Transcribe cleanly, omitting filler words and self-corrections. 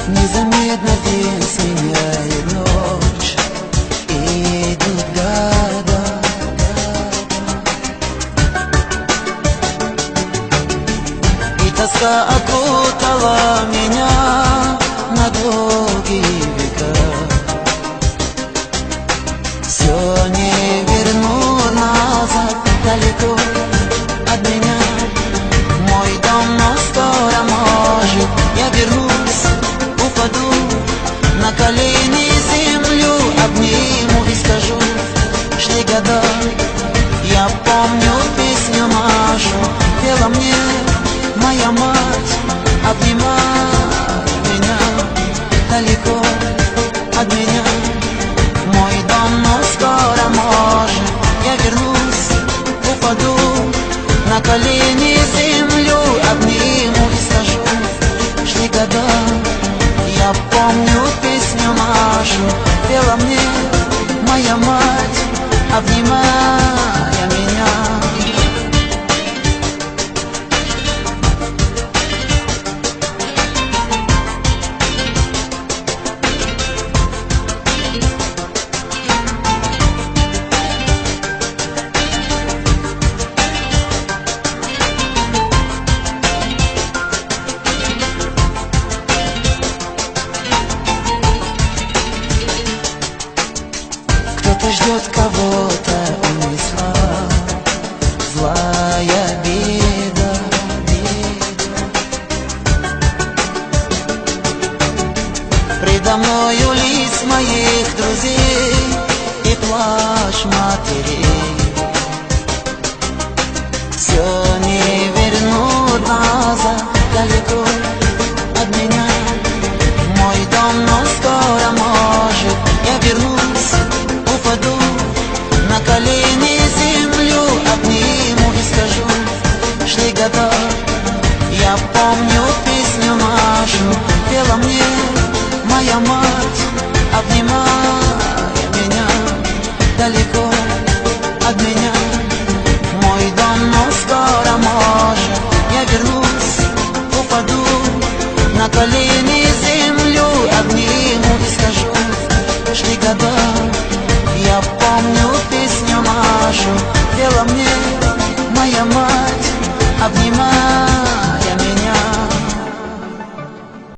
Незаметно день сменяет ночь, и идут года. И тоска окутала меня на долгие века. Все не верну назад, далеко от меня. Мой дом, но скоро, может, я вернусь, упаду на колени, землю обниму и скажу: шли года. Я помню песню нашу, пела мне моя мать, обнимай меня далеко от меня. Мой дом, но скоро, может, я вернусь, упаду на колени, землю обниму и скажу: шли года. Я помню песню нашу, пела мне моя мать, обнимая меня. Кто-то ждет, кого-то унесла злая беда. Предо мною лист моих друзей и плач матерей. Все не вернут назад, далеко от меня. Мой дом, но скоро, может, я вернусь, упаду на колени, землю обниму и скажу: шли года. Я помню песню нашу, пела мне моя мать, обнимая меня далеко от меня. Мой дом, но скоро, может, я вернусь, упаду на колени, землю обниму и скажу: шли года. Я помню песню нашу, пела мне моя мать.